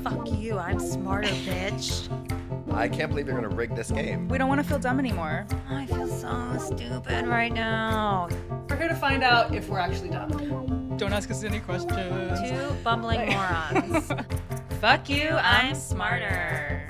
Fuck you, I'm smarter, bitch. I can't believe you're going to rig this game. We don't want to feel dumb anymore. I feel so stupid right now. We're here to find out if we're actually dumb. Don't ask us any questions. Two bumbling morons. Fuck you, I'm smarter.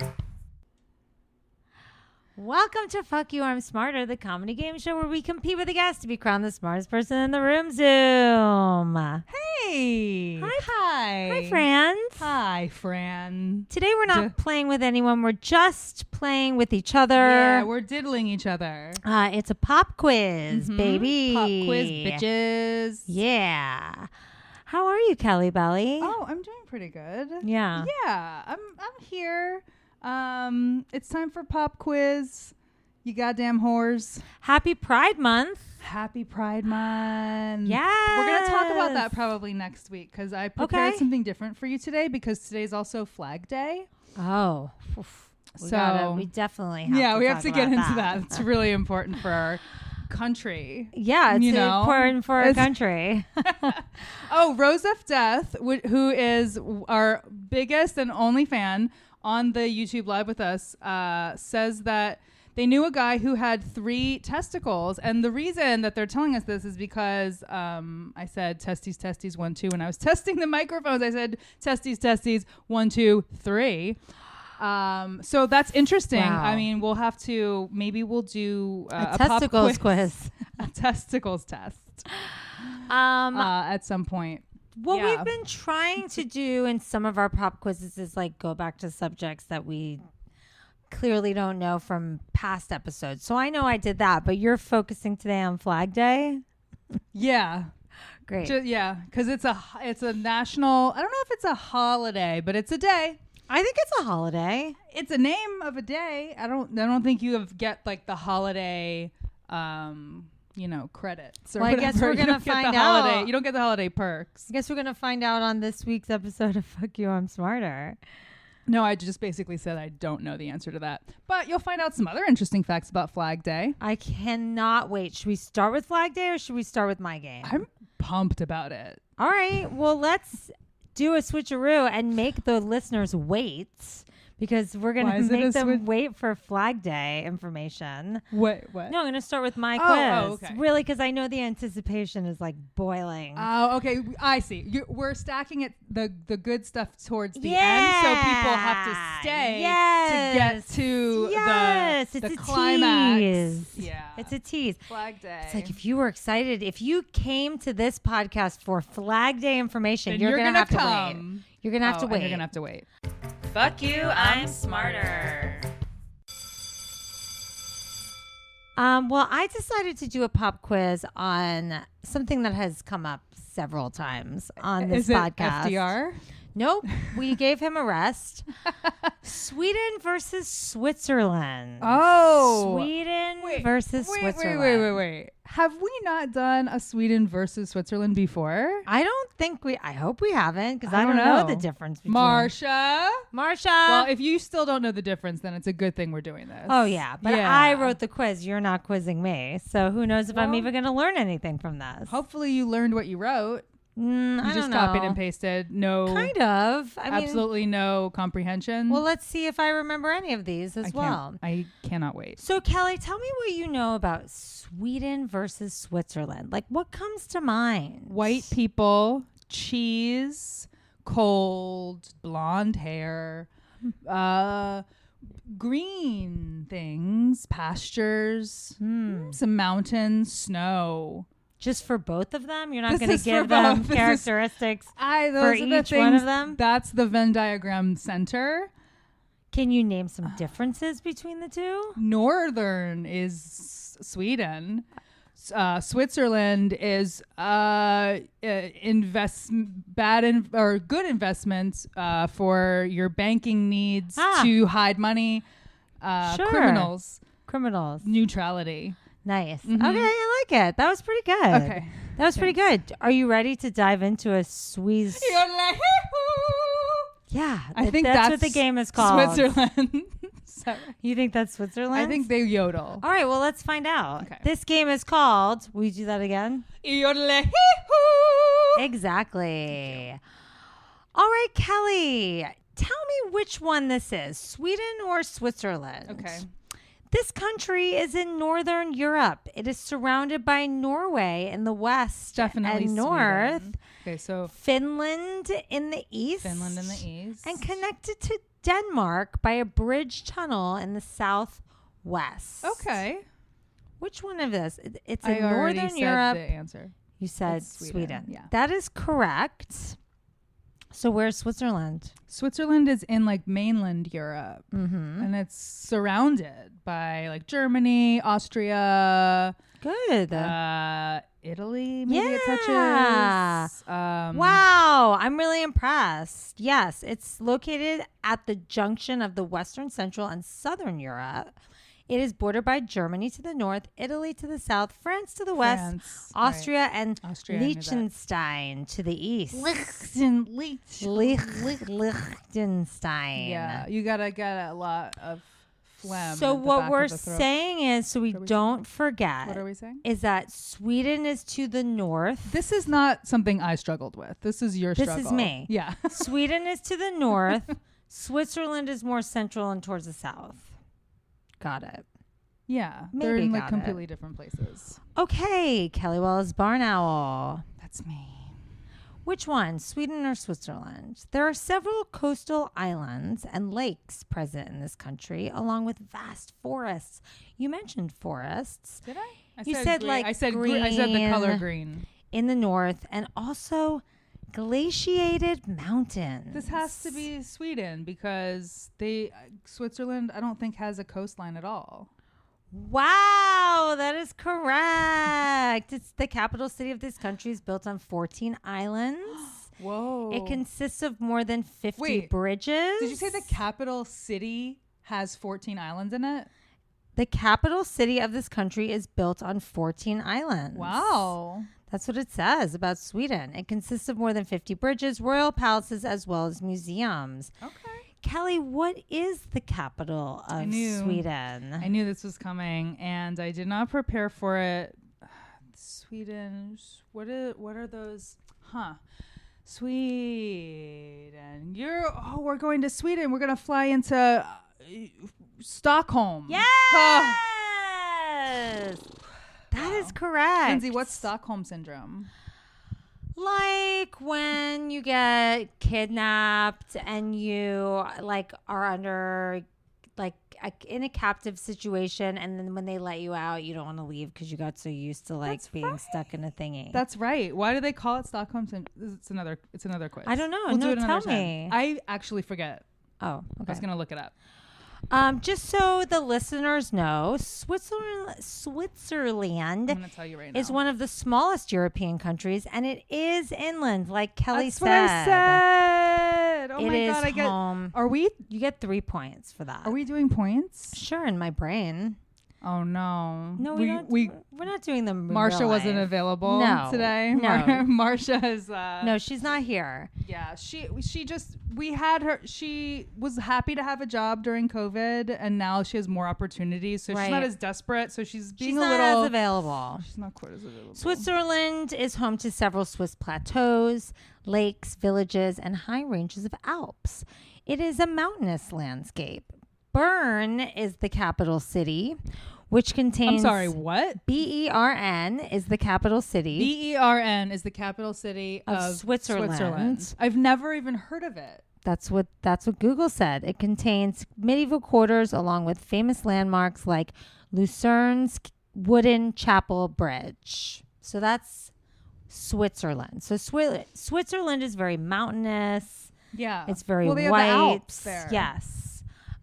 Welcome to Fuck You, I'm Smarter, the comedy game show where we compete with a guest to be crowned the smartest person in the room. Zoom. Hey. Hi, Hi, friends. Hi, Fran. Today we're not playing with anyone. We're just playing with each other. Yeah, we're diddling each other. It's a pop quiz, baby. Pop quiz, bitches. Yeah. How are you, Kelly Belly? Oh, I'm doing pretty good. Yeah. Yeah, I'm here. It's time for pop quiz. You goddamn whores. Happy Pride Month. Happy Pride Month. Yeah. We're going to talk about that probably next week because I prepared Okay. something different for you today because today's also Flag Day. Oh. We definitely have to get about into that. It's really important for our country. Yeah, it's important for our country. Oh, Rose F. Death, who is our biggest and only fan on the YouTube live with us, says that they knew a guy who had 3 testicles. And the reason that they're telling us this is because I said testes, testes, 1, 2. When I was testing the microphones, I said testes, testes, 1, 2, 3. So that's interesting. Wow. I mean, maybe we'll do a testicles quiz. A testicles test at some point. What we've been trying to do in some of our pop quizzes is like go back to subjects that we clearly don't know from past episodes. So I know I did that, but you're focusing today on Flag Day. Yeah. Great. Because it's a national. I don't know if it's a holiday, but it's a day. I think it's a holiday. It's a name of a day. I don't think you get like the holiday. Credits. Or well, I guess we're going to find out. You don't get the holiday perks. I guess we're going to find out on this week's episode of Fuck You, I'm Smarter. No, I just basically said I don't know the answer to that. But you'll find out some other interesting facts about Flag Day. I cannot wait. Should we start with Flag Day or should we start with my game? I'm pumped about it. All right. Well, let's do a switcheroo and make the listeners wait. Because we're going to make them wait for Flag Day information. Wait, what? No, I'm going to start with my quiz. Oh, okay. Really, because I know the anticipation is like boiling. Oh, okay. I see. We're stacking it the good stuff towards the end, so people have to stay to get to the climax. Tease. Yeah, it's a tease. Flag Day. It's like if you were excited, if you came to this podcast for Flag Day information, then you're going to have to wait. You're going to have to wait. You're going to have to wait. Fuck you, I'm smarter. Well, I decided to do a pop quiz on something that has come up several times on this podcast. Is it FDR? Nope. We gave him a rest. Sweden versus Switzerland. Oh. Sweden versus Switzerland. Wait. Have we not done a Sweden versus Switzerland before? I hope we haven't because I don't know the difference between. Marsha. Well, if you still don't know the difference, then it's a good thing we're doing this. Oh, yeah. But I wrote the quiz. You're not quizzing me. So who knows if I'm even going to learn anything from this. Hopefully you learned what you wrote. You just copied and pasted. No. Kind of. Absolutely no comprehension. Well, let's see if I remember any of these as well. I cannot wait. So, Kelly, tell me what you know about Sweden versus Switzerland. Like, what comes to mind? White people, cheese, cold, blonde hair, green things, pastures, some mountains, snow. Just for both of them? You're not going to give them characteristics for each one of them? That's the Venn diagram center. Can you name some differences between the two? Northern is Sweden. Switzerland is good investments for your banking needs to hide money. Criminals. Neutrality. Nice. Okay, I like it. That was pretty good. Okay. That was pretty good. Are you ready to dive into a Swiss? Yeah. I think that's what the game is called. Switzerland. Sorry. You think that's Switzerland? I think they yodel. All right, well, let's find out. Okay. This game is called, will you do that again? Exactly. All right, Kelly. Tell me which one this is, Sweden or Switzerland? Okay. This country is in Northern Europe. It is surrounded by Norway in the west Definitely and north. Sweden. Okay, so Finland in the east. Finland in the east. And connected to Denmark by a bridge tunnel in the southwest. Okay. Which one of this? It's I in already Northern said Europe. the answer. You said It's Sweden, Sweden. yeah. That is correct. So where's Switzerland? Switzerland is in like mainland Europe, and it's surrounded by like Germany, Austria, Good. Italy. Maybe it Yeah. touches. Wow, I'm really impressed. Yes, it's located at the junction of the Western, Central, and Southern Europe. It is bordered by Germany to the north, Italy to the south, France to the west, France, Austria and Austria, I knew that. Liechtenstein to the east. Liechtenstein. Yeah, you gotta get a lot of phlegm. So at the what back we're of the throat. saying is, so we What are we don't forget, What are we saying? is that Sweden is to the north. This is not something I struggled with. This is your This struggle. is me. Yeah. Sweden is to the north. Switzerland is more central and towards the south. Got it. Yeah. Maybe They're in like got completely different places. Okay, Kelly Wells Barn Owl. That's me. Which one, Sweden or Switzerland? There are several coastal islands and lakes present in this country, along with vast forests. You mentioned forests. Did I? You said green. like I said I said the color green. green. In the north, and also glaciated mountains. This has to be Sweden because Switzerland I don't think has a coastline at all. Wow, that is correct. It's the capital city of this country is built on 14 islands. Whoa. It consists of more than 50 Wait, bridges. Did you say the capital city has 14 islands in it? The capital city of this country is built on 14 islands. Wow. That's what it says about Sweden. It consists of more than 50 bridges, royal palaces, as well as museums. Okay. Kelly, what is the capital of Sweden? I knew this was coming, and I did not prepare for it. Sweden. What are those? Sweden. We're going to Sweden. We're going to fly into Stockholm. Yes! That is correct. Lindsey, what's Stockholm syndrome? Like when you get kidnapped and you like are under like in a captive situation, and then when they let you out, you don't want to leave because you got so used to like being stuck in a thingy. That's right. Why do they call it Stockholm syndrome? It's another quiz. I don't know. We'll No, do it another tell me. time. I actually forget. Oh, I okay. was gonna look it up. Just so the listeners know, Switzerland I'm gonna tell you right now. is one of the smallest European countries, and it is inland, like Kelly That's said. what I said. Oh It my is god! I get. home. Are we? You get 3 points for that. Are we doing points? Sure, in my brain. Oh no. No, we're not doing them. in Marsha real wasn't life. available No, today. no. Marsha is. No, she's not here. Yeah, she just we had her. She was happy to have a job during COVID, and now she has more opportunities. So she's not Right. as desperate. So she's being She's a not little as available. She's not quite as available. Switzerland is home to several Swiss plateaus, lakes, villages, and high ranges of Alps. It is a mountainous landscape. Bern is the capital city, which contains... I'm sorry, what? Bern is the capital city. Bern is the capital city Of Switzerland. I've never even heard of it. That's what Google said. It contains medieval quarters along with famous landmarks like Lucerne's wooden chapel bridge. So that's Switzerland. So Switzerland is very mountainous. Yeah. It's very well, they white. have the Alps there. Yes.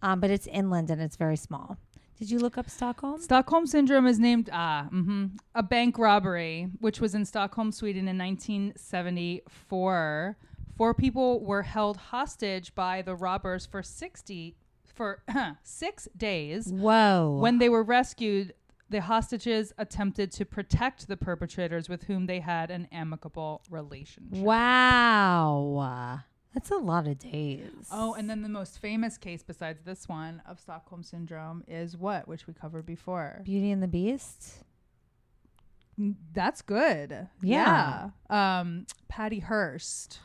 But it's inland and it's very small. Did you look up Stockholm? Stockholm syndrome is named a bank robbery, which was in Stockholm, Sweden in 1974. 4 people were held hostage by the robbers for 6 days. Whoa. When they were rescued, the hostages attempted to protect the perpetrators with whom they had an amicable relationship. Wow. That's a lot of days. Oh, and then the most famous case besides this one of Stockholm syndrome is what, which we covered before. Beauty and the Beast? That's good. Yeah. Patty Hearst.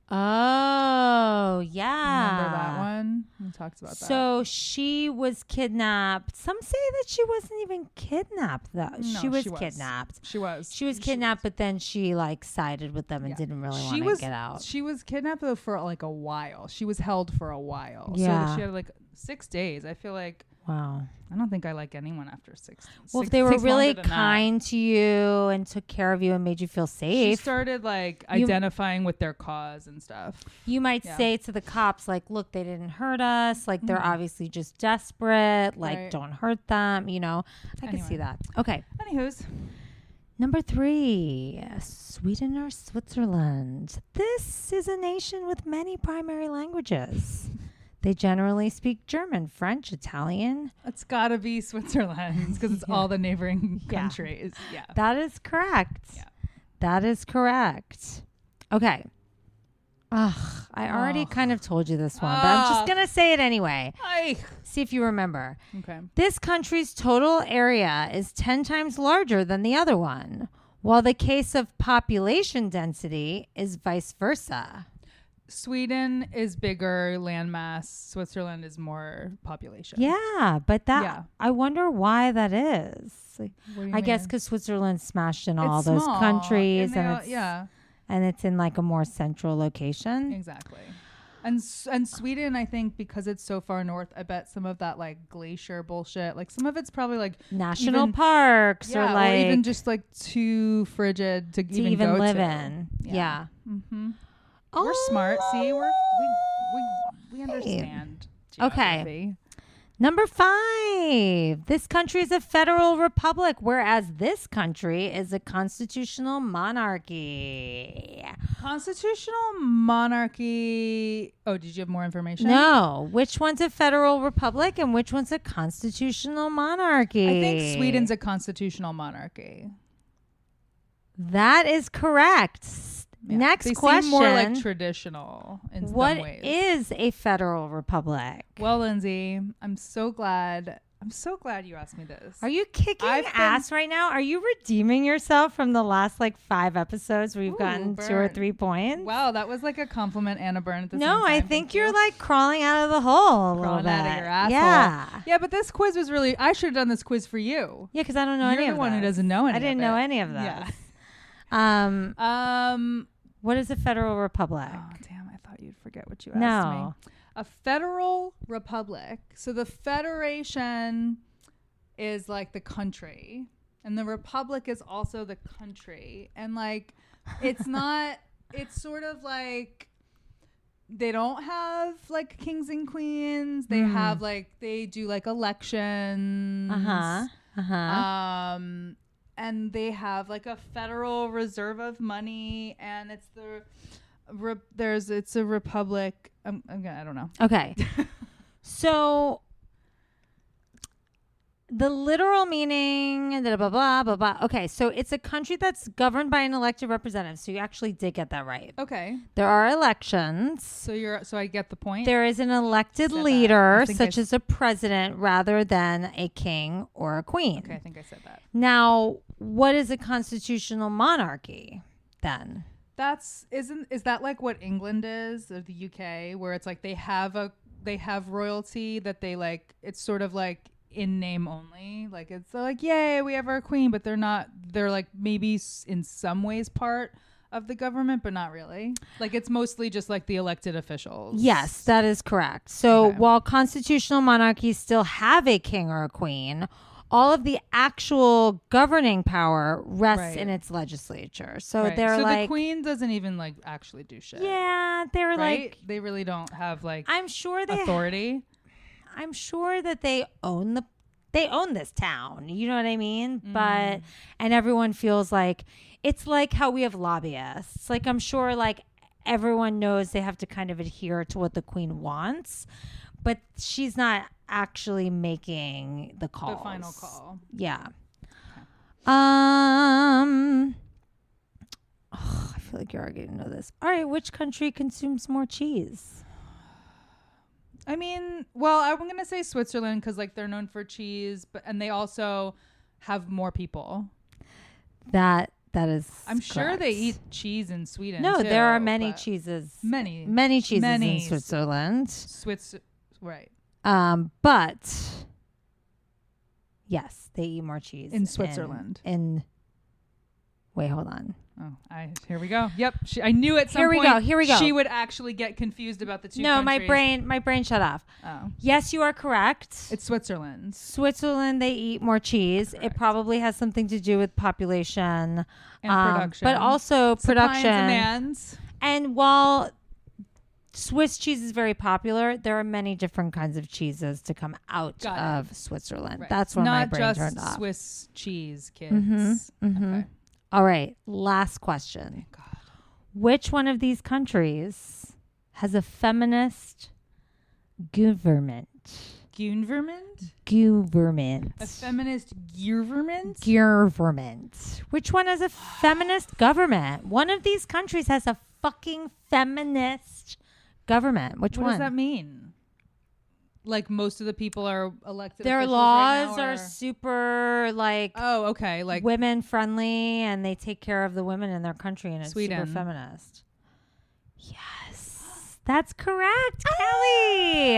Oh, yeah. Remember that one? We talked about that. So she was kidnapped. Some say that she wasn't even kidnapped, though. No, she was kidnapped. She was. She was kidnapped, but then she like sided with them and didn't really want to get out. She was kidnapped though for like a while. She was held for a while. Yeah. So she had like 6 days. I feel like. Wow. I don't think I like anyone after 6. Well, if they were really kind to you and took care of you and made you feel safe. She started like identifying with their cause and stuff. You might say to the cops, like, look, they didn't hurt us. Like, they're obviously just desperate. Like, don't hurt them. You know, I can see that. Okay. Anywho's. Number 3, Sweden or Switzerland. This is a nation with many primary languages. They generally speak German, French, Italian. It's got to be Switzerland because it's all the neighboring countries. Yeah. That is correct. Yeah. That is correct. Okay. Ugh, I already kind of told you this one, but I'm just going to say it anyway. See if you remember. Okay. This country's total area is 10 times larger than the other one, while the case of population density is vice versa. Sweden is bigger landmass. Switzerland is more population. Yeah, but I wonder why that is. Like, I guess because Switzerland's smashed in all those countries, and it's in like a more central location. Exactly. And Sweden, I think, because it's so far north, I bet some of that like glacier bullshit, like some of it's probably like national parks or even just like too frigid to even go live to. in. Yeah. Mm-hmm. We're smart. See, we understand. Geography. Okay. Number 5. This country is a federal republic, whereas this country is a constitutional monarchy. Constitutional monarchy. Oh, did you have more information? No. Which one's a federal republic and which one's a constitutional monarchy? I think Sweden's a constitutional monarchy. That is correct. Yeah. Next they question. Seem more like traditional in some ways. What is a federal republic? Well, Lindsay, I'm so glad you asked me this. Are you kicking ass right now? Are you redeeming yourself from the last like 5 episodes where you've gotten 2 or 3 points? Wow, that was like a compliment and a burn at the same time. No, I think you're like crawling out of the hole a little bit. Out of your asshole. Yeah. Yeah, but this quiz was really, I should have done this quiz for you. Yeah, because I don't know any of You're the one who doesn't know any of it. I didn't know any of that. Yeah. What is a federal republic? Oh, damn, I thought you'd forget what you asked me. A federal republic. So the federation is like the country, and the republic is also the country. And like, it's not, it's sort of like, they don't have like kings and queens. They have like, they do like elections. And they have like a federal reserve of money, and it's it's a republic. I don't know. Okay. So the literal mean, blah, blah, blah, blah, blah. Okay. So it's a country that's governed by an elected representative. So you actually did get that right. Okay. There are elections. So I get the point. There is an elected leader, such as a president, rather than a king or a queen. Okay. I think I said that. Now, what is a constitutional monarchy then? Is that like what England is, or the UK, where it's like they have royalty that they like, it's sort of like in name only, like it's like, yay, we have our queen, but they're like maybe in some ways part of the government, but not really. Like it's mostly just like the elected officials. Yes, that is correct. So while constitutional monarchies still have a king or a queen, all of the actual governing power rests in its legislature. So they're like, the queen doesn't even like actually do shit. Yeah, they're like, they really don't have like, I'm sure they authority. I'm sure that they own this town. You know what I mean? But and everyone feels like it's like how we have lobbyists. Like I'm sure like everyone knows they have to kind of adhere to what the queen wants, but she's not actually making the calls. The final call. Yeah. I feel like you're already going to know this. All right, which country consumes more cheese? I mean, well, I'm going to say Switzerland because like they're known for cheese, and they also have more people. That That is. I'm sure correct. they eat cheese in Sweden. No, too, there are many but cheeses. Many cheeses in Switzerland. Right. But yes, they eat more cheese In Switzerland. Wait, hold on. Oh, here we go. Yep, I knew at some point. Here we go. She would actually get confused about the two. No, countries. my brain shut off. Oh, Yes, you are correct. it's Switzerland. Switzerland, they eat more cheese. Correct. It probably has something to do with population And production, but also Supply production. and demands. And while Swiss cheese is very popular, there are many different kinds of cheeses to come out Got of Switzerland. Right. That's when my Not brain just turned off. Swiss cheese, kids. Mhm. Okay. All right, last question. Thank God. Which one of these countries has a feminist government? Government? Government. A feminist government? Government. Which one has a feminist government? One of these countries has a fucking feminist government. Which What one? does that mean? Like most of the people are elected. Their officials laws right now, are or- super like Oh, okay. Like women friendly, and they take care of the women in their country, and it's Sweden. super feminist. Yes, that's correct, Kelly.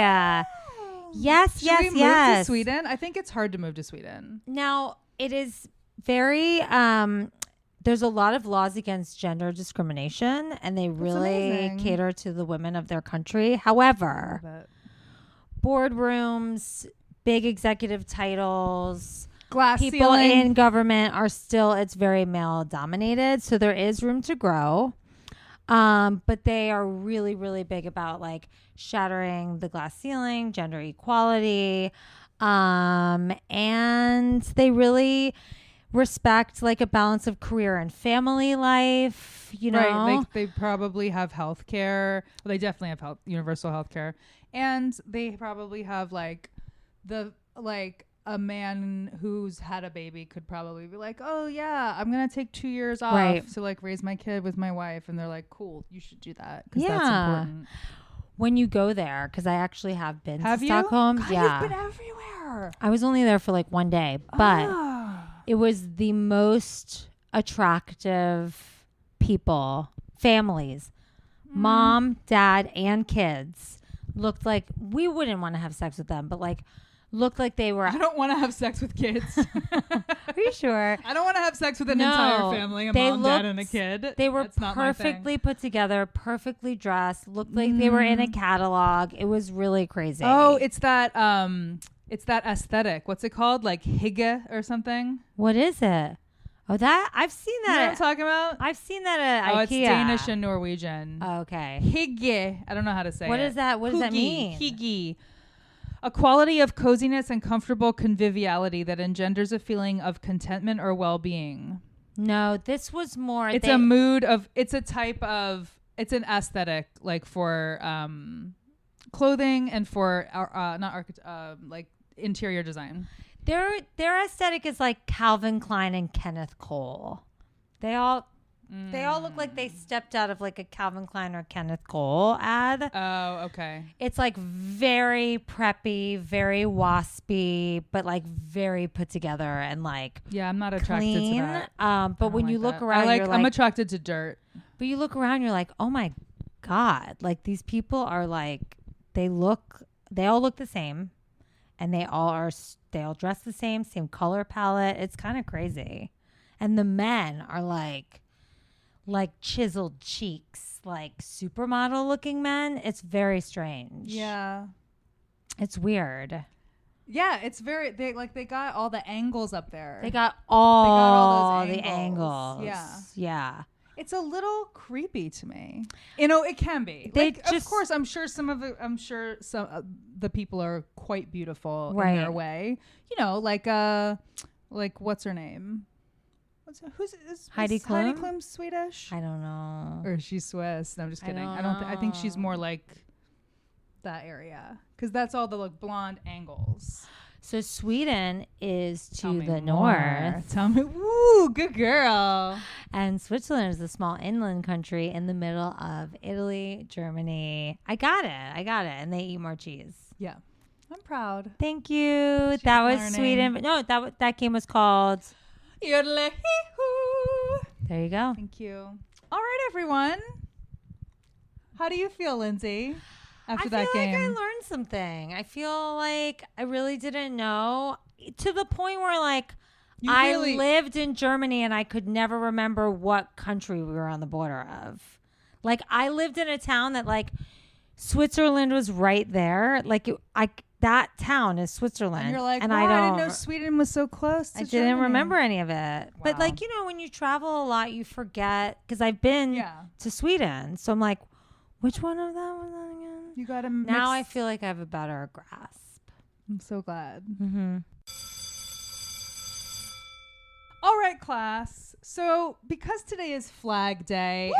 Yes, Should yes, we move yes. to Sweden? I think it's hard to move to Sweden. Now it is very. There's a lot of laws against gender discrimination, and they really amazing. cater to the women of their country. However, But boardrooms, big executive titles, glass people ceiling. in government are still, it's very male dominated. So there is room to grow. But they are really, really big about like shattering the glass ceiling, gender equality. And they really respect like a balance of career and family life, you know? Right. They probably have health care. Well, they definitely have universal health care. And they probably have like a man who's had a baby could probably be like, oh yeah, I'm going to take 2 years off Right. to like raise my kid with my wife. And they're like, cool, you should do that. Because Yeah. that's important. When you go there, because I actually have been Have to you? Stockholm. God, Yeah. You've been everywhere. I was only there for like one day, but Ah. it was the most attractive people, families, mom, dad, and kids looked like we wouldn't want to have sex with them, but like looked like they were. I don't want to have sex with kids. Are you sure? I don't want to have sex with an No, entire family, a they mom, dad, and a looked- kid. They were That's not my thing. perfectly put together, perfectly dressed, looked like they were in a catalog. It was really crazy. Oh, it's that aesthetic. What's it called? Like hygge or something? what is it? Oh, that I've seen You know what I'm that. talking about? I've seen that at Oh, IKEA. it's Danish and Norwegian. Okay. Hygge. I don't know how to say it. What is that? What does that mean? Hygge. A quality of coziness and comfortable conviviality that engenders a feeling of contentment or well-being. No, this was more. It's a mood of. It's a type of. It's an aesthetic like for clothing and for like interior design. Their aesthetic is like Calvin Klein and Kenneth Cole. They all look like they stepped out of like a Calvin Klein or Kenneth Cole ad. Oh, okay. It's like very preppy, very waspy, but like very put together and like Yeah, I'm not attracted clean. to that. But when like you look that. around, you're I'm like, attracted to dirt. but you look around, you're like, oh my God, like these people are like, they all look the same, and they all dress the same color palette. It's kind of crazy. And the men are like chiseled cheeks, like supermodel looking men. It's very strange. Yeah. It's weird. Yeah, it's very they got all the angles up there. They got all those the angles. Yeah. Yeah. It's a little creepy to me. You know, it can be. They Like, just- of course, I'm sure some the people are quite beautiful Right. in their way. You know, like what's her name? Is Heidi Heidi Klum? Klum Swedish? I don't know. Or is she Swiss? No, I'm just I kidding. don't I think she's know. more like that area because that's all the like blonde angles. So Sweden is Tell to me the more. north. Tell me, woo, good girl. And Switzerland is a small inland country in the middle of Italy, Germany. I got it. And they eat more cheese. Yeah, I'm proud. Thank you. That was learning. Sweden. But no, that game was called. Yodelahee-hoo. There you go. Thank you. All right, everyone. How do you feel, Lindsay, after that game? I feel like I learned something. I feel like I really didn't know, to the point where like I lived in Germany and I could never remember what country we were on the border of. Like I lived in a town that like Switzerland was right there. Like that town is Switzerland. And you're like, and I didn't know Sweden was so close to Germany. Didn't remember any of it. Wow. But like, you know, when you travel a lot, you forget. Because I've been to Sweden. So I'm like, which one of them was that again? You got to Now I feel like I have a better grasp. I'm so glad. Mm-hmm. All right, class. So because today is Flag Day.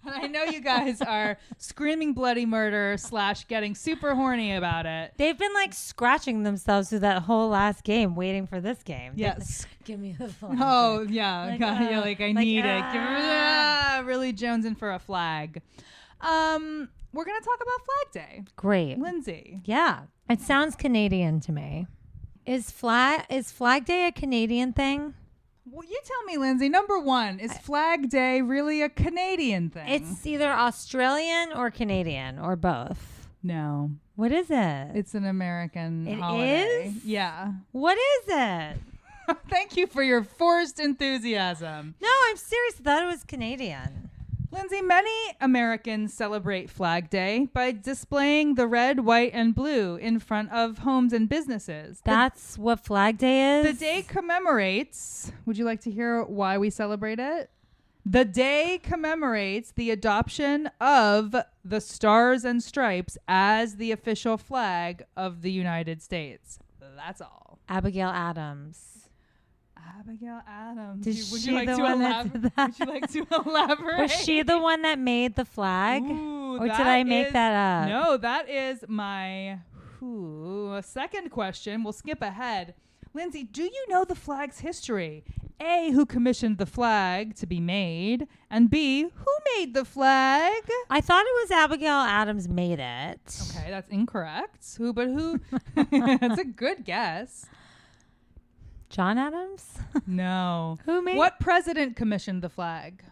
And I know you guys are screaming bloody murder / getting super horny about it. They've been like scratching themselves through that whole last game, waiting for this game. Yes. Like, give me the flag. Oh, yeah. Like, Yeah, like I need it. Really jonesing for a flag. We're going to talk about Flag Day. Great. Lindsay. Yeah. It sounds Canadian to me. Is Flag Day a Canadian thing? Well, you tell me, Lindsay. Number one, is Flag Day really a Canadian thing? It's either Australian or Canadian or both. No. What is it? It's an American It holiday. is? Yeah. What is it? Thank you for your forced enthusiasm. No, I'm serious. I thought it was Canadian. Lindsay, many Americans celebrate Flag Day by displaying the red, white, and blue in front of homes and businesses. That's what Flag Day is? The day commemorates, would you like to hear why we celebrate it? The day commemorates the adoption of the Stars and Stripes as the official flag of the United States. That's all. Abigail Adams. Abigail Adams. Would you like to elaborate? Was she the one that made the flag? Ooh, or did I make that up? No, that is my second question. We'll skip ahead. Lindsay, do you know the flag's history? A, who commissioned the flag to be made? And B, who made the flag? I thought it was Abigail Adams made it. Okay, that's incorrect. Who? That's a good guess. John Adams? No. Who made What president commissioned the flag?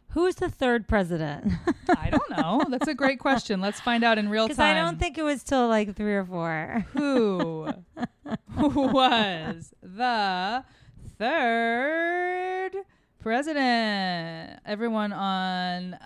Who's the third president? I don't know. That's a great question. Let's find out in real time. Because I don't think it was till like 3 or 4. Who was the third president? Everyone on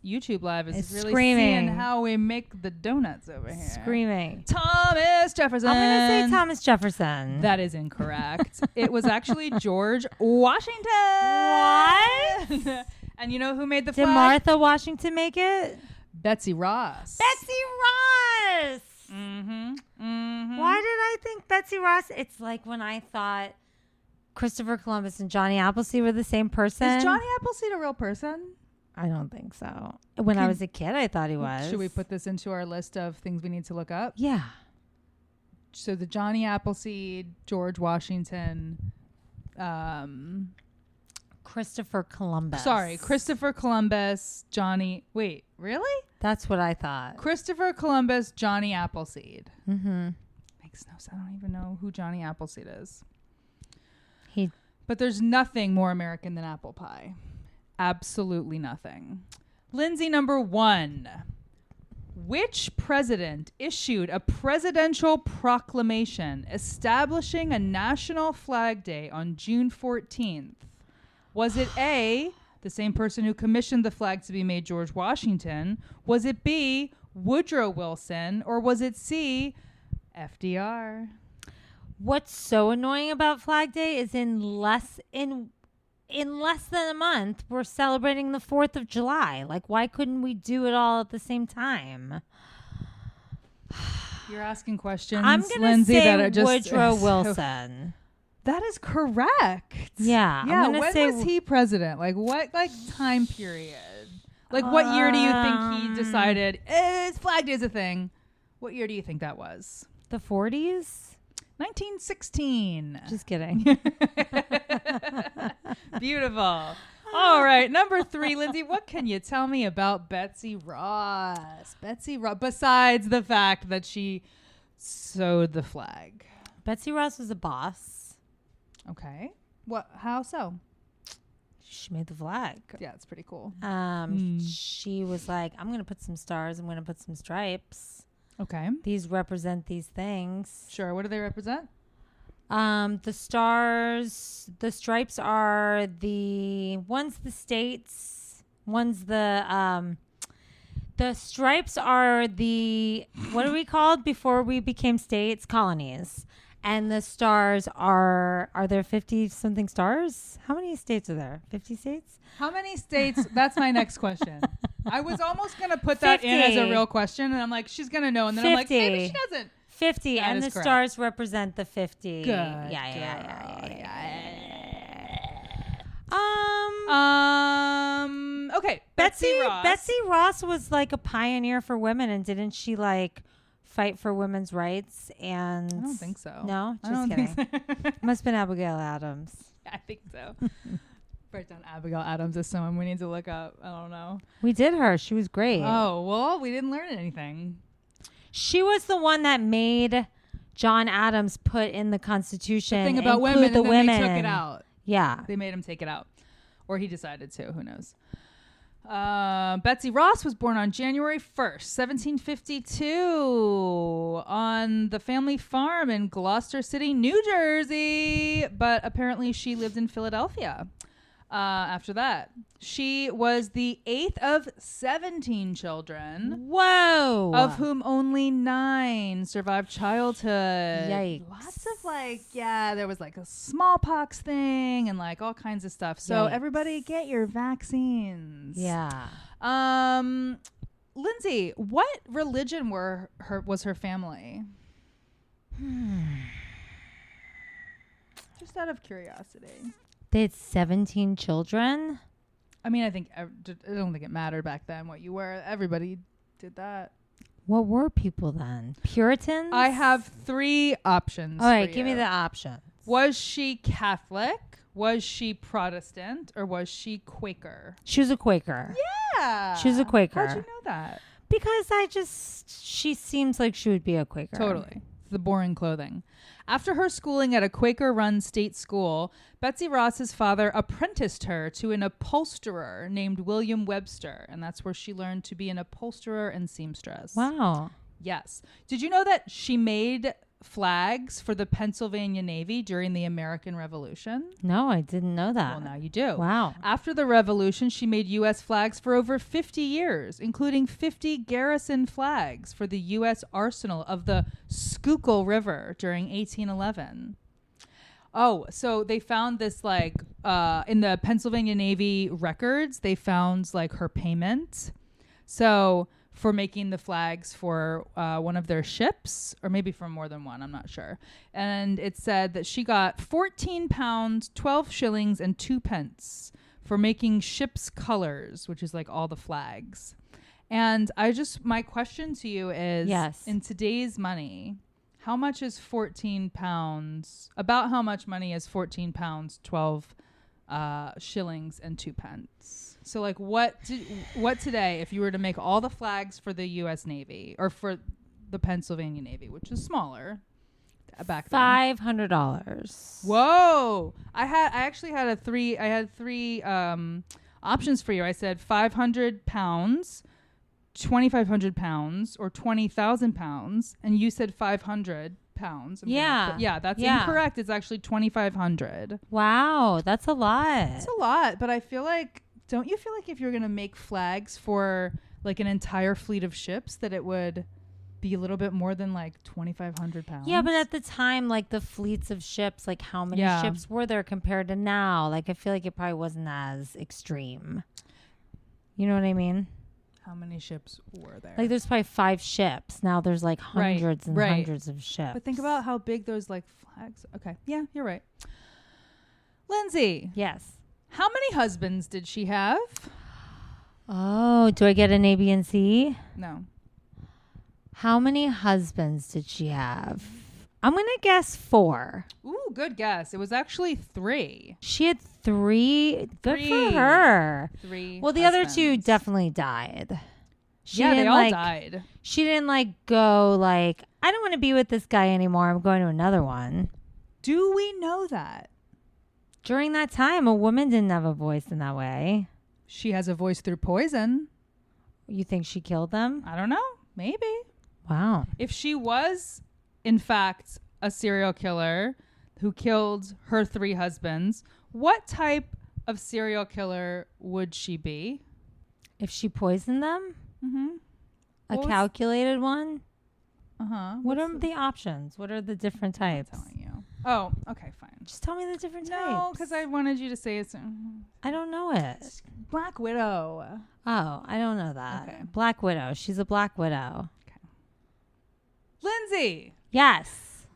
YouTube Live is really screaming. seeing how we make the donuts over here. Screaming. Thomas Jefferson. I'm going to say Thomas Jefferson. That is incorrect. It was actually George Washington. What? And you know who made the Did flag? Martha Washington make it? Betsy Ross. Betsy Ross. Mm-hmm. Mm-hmm. Why did I think Betsy Ross? It's like when I thought Christopher Columbus and Johnny Appleseed were the same person. Is Johnny Appleseed a real person? I don't think so. When I was a kid, I thought he was. Should we put this into our list of things we need to look up? Yeah. So the Johnny Appleseed, George Washington, Christopher Columbus. Sorry, Christopher Columbus, Johnny. Wait, really? That's what I thought. Christopher Columbus, Johnny Appleseed. Mm-hmm. Makes no sense. I don't even know who Johnny Appleseed is. He. But there's nothing more American than apple pie. Absolutely nothing. Lindsay, number 1. Which president issued a presidential proclamation establishing a national flag day on June 14th? Was it A, the same person who commissioned the flag to be made, George Washington? Was it B, Woodrow Wilson? Or was it C, FDR? What's so annoying about Flag Day is in less than a month, we're celebrating the 4th of July. Like, why couldn't we do it all at the same time? You're asking questions, I'm going to Lindsay, say that are just Woodrow Wilson. That is correct. Yeah. Yeah. I'm gonna When say was he president? Like what? Like time period? Like what year do you think he decided Flag Day is a thing? What year do you think that was? the 40s? 1916. Just kidding. Beautiful. All right, number 3, Lindsay. What can you tell me about Betsy Ross? Betsy Ross, besides the fact that she sewed the flag. Betsy Ross was a boss. Okay. What? How so? She made the flag. Yeah, it's pretty cool. She was like, I'm going to put some stars. I'm going to put some stripes. Okay. These represent these things. Sure. What do they represent? The stars, the stripes are one's the states, one's the stripes are what are we called before we became states? Colonies. And the stars are there 50 something stars? How many states are there? 50 states? How many states? That's my next question. I was almost going to put that in as a real question. And I'm like, she's going to know. And then 50. I'm like, maybe she doesn't. 50. That And the correct. stars represent the 50. Good. Yeah. Okay. Betsy Ross was like a pioneer for women, and didn't she like fight for women's rights? And I don't think so. No, I just don't kidding. think so. Must have been Abigail Adams. I think so. Write down Abigail Adams as someone we need to look up. I don't know. We did her. She was great. Oh, well, we didn't learn anything. She was the one that made John Adams put in the Constitution The thing about include women, the and then women. they took it out. Yeah. They made him take it out. Or he decided to. Who knows? Betsy Ross was born on January 1st, 1752 on the family farm in Gloucester City, New Jersey. But apparently she lived in Philadelphia after that. She was the 8th of 17 children. Whoa. Of whom only 9 survived childhood. Yikes. Lots of there was like a smallpox thing and like all kinds of stuff. So Yikes. everybody get your vaccines. Yeah. Lindsay, what religion was her family? Just out of curiosity. They had 17 children. I mean, I don't think it mattered back then what you were. Everybody did that. What were people then? Puritans? I have 3 options. All right, for give me you. the options. Was she Catholic? Was she Protestant? Or was she Quaker? She was a Quaker. Yeah. She was a Quaker. How'd you know that? Because she seems like she would be a Quaker. Totally. The boring clothing. After her schooling at a Quaker-run state school, Betsy Ross's father apprenticed her to an upholsterer named William Webster, and that's where she learned to be an upholsterer and seamstress. Wow. Yes. Did you know that she made flags for the Pennsylvania Navy during the American Revolution? No, I didn't know that. Well, now you do. Wow. After the Revolution, she made U.S. flags for over 50 years, including 50 garrison flags for the U.S. arsenal of the Schuylkill River during 1811. Oh, so they found this in the Pennsylvania Navy records, they found her payment. So for making the flags for one of their ships, or maybe for more than one, I'm not sure. And it said that she got 14 pounds, 12 shillings, and 2 pence for making ship's colors, which is all the flags. And my question to you is, yes, in today's money, how much is 14 pounds? About how much money is 14 pounds, 12 shillings, and 2 pence? So what today, if you were to make all the flags for the U.S. Navy or for the Pennsylvania Navy, which is smaller back then? $500. Whoa! I actually had three options for you. I said 500 pounds, 2,500 pounds, or 20,000 pounds, and you said 500 pounds. That's incorrect. It's actually 2,500. Wow, that's a lot. It's a lot, but I feel don't you feel like if you're going to make flags for an entire fleet of ships that it would be a little bit more than 2,500 pounds? Yeah, but at the time, the fleets of ships, how many ships were there compared to now? I feel like it probably wasn't as extreme. You know what I mean? How many ships were there? There's probably 5 ships. Now there's hundreds and hundreds of ships. But think about how big those flags. Okay. Yeah, you're right. Lindsay. Yes. How many husbands did she have? Oh, do I get an A, B, and C? No. How many husbands did she have? I'm going to guess 4. Ooh, good guess. It was actually 3. She had 3. Good for her. 3. Well, the other 2 definitely died. They all died. She didn't go I don't want to be with this guy anymore. I'm going to another one. Do we know that? during that time, a woman didn't have a voice in that way. She has a voice through poison. You think she killed them? I don't know. Maybe. Wow. If she was, in fact, a serial killer who killed her 3 husbands, what type of serial killer would she be? If she poisoned them? Mm-hmm. A calculated one? Uh-huh. What are the options? What are the different types? I'm telling you. Oh, okay, fine. Just tell me the different types. No, because I wanted you to say it. I don't know it. Black Widow. Oh, I don't know that. Okay. Black Widow. She's a Black Widow. Lindsay, Yes.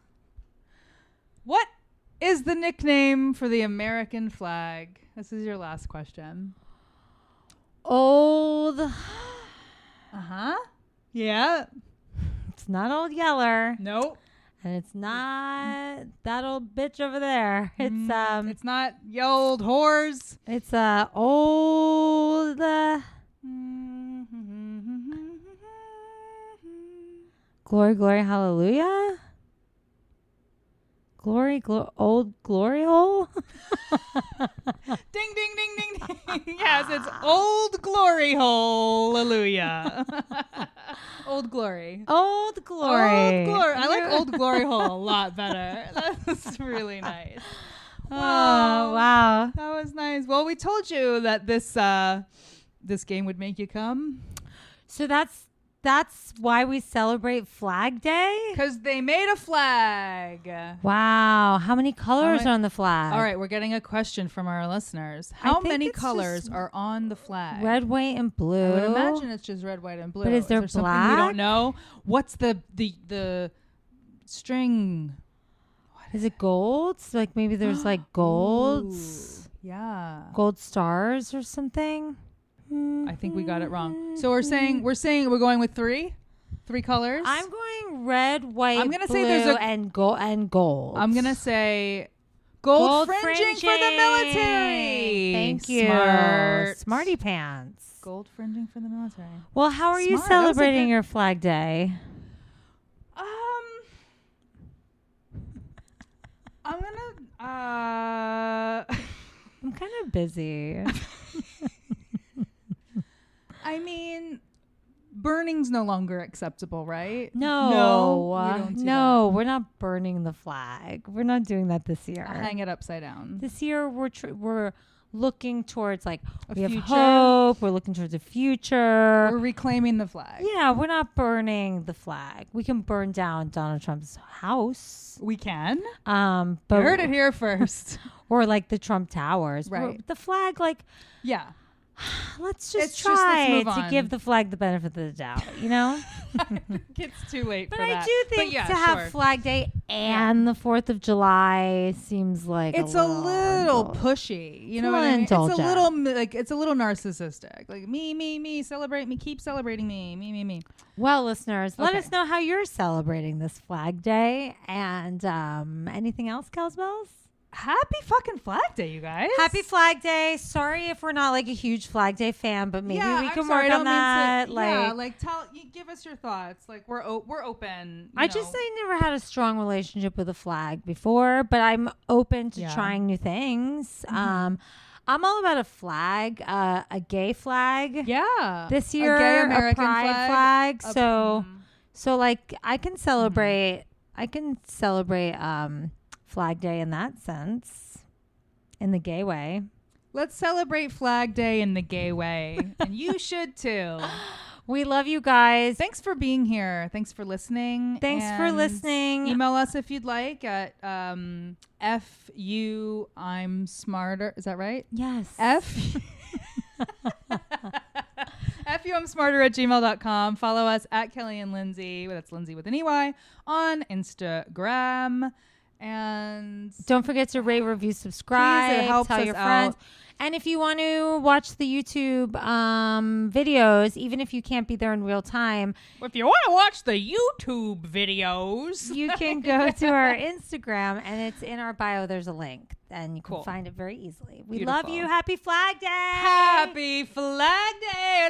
what is the nickname for the American flag? This is your last question. Old. Uh-huh. Yeah. It's not Old Yeller. Nope. And it's not that old bitch over there. It's not ye old whores. It's old glory, glory, hallelujah. Glory, old glory hole. Ding, ding, ding, ding, ding. Yes, it's Old Glory Hole. Hallelujah. Old Glory. Old glory. Old Glory. I like Old Glory Hole a lot better. That's really nice. Oh, wow. That was nice. Well, we told you that this game would make you come. So that's why we celebrate Flag Day? Because they made a flag. Wow. How many colors are on the flag? All right, we're getting a question from our listeners. How think many it's colors just are on the flag? Red, white, and blue. I would imagine it's just red, white, and blue. But is there something black? we don't know? What's the string? Is it golds? Like maybe there's like golds, Ooh, yeah. gold stars or something. I think we got it wrong. So we're saying we're going with three colors. I'm going red, white, I'm gonna blue, say there's and gold. I'm gonna say gold fringing for the military. Thank you. Smart. Smarty pants. Gold fringing for the military. Well, how are you Smart. That was a celebrating good- your Flag Day? I'm gonna I'm kind of busy. I mean, burning's no longer acceptable, right? No, we don't do we're not burning the flag. We're not doing that this year. that. Hang it upside down. This year we're looking towards like we have future. hope. We're looking towards the future. We're reclaiming the flag. Yeah, we're not burning the flag. We can burn down Donald Trump's house. We can. But You heard it here first. or like the Trump Towers. Right. The flag, like, Yeah. let's It's just just, let's try move to on. give the flag the benefit of the doubt, you know? It's too late But for I that. do think yeah, to have sure. Flag Day and the 4th of July seems like It's a little indulgent. pushy. You know It's a what I mean? little It's a little it's a little narcissistic. Like me, celebrate me, keep celebrating me. Well, listeners, let Okay. us know how you're celebrating this Flag Day. And anything else, Kelsbells? Happy fucking Flag Day, you guys. Happy Flag Day. Sorry if we're not like a huge Flag Day fan, but maybe we can work on that. Give us your thoughts. Like we're open. I never had a strong relationship with a flag before, but I'm open to Yeah. trying new things. Mm-hmm. I'm all about a flag, a gay flag. Yeah. This year, a gay a American pride flag. A- So like I can celebrate. I can celebrate Flag Day in that sense, in the gay way. Let's celebrate Flag Day in the gay way, and you should too. We love you guys. Thanks for being here. Thanks for listening. Thanks for And listening. Email us if you'd like at FU I'm smarter. Is that right? Yes. FUMsmarter@gmail.com. Follow us at Kelly and Lindsay. That's Lindsay with an EY on Instagram. And Don't forget to rate, review, subscribe. Please, it helps tell us your friends. out. And if you want to watch the YouTube videos, even if you can't be there in real time, if you want to watch the YouTube videos, you can go to our Instagram, and it's in our bio. There's a link, and you can Cool. find it very easily. We Beautiful. love you. Happy Flag Day. Happy Flag Day.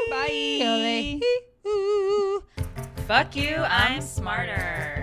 Bye. Bye. Fuck you, I'm smarter.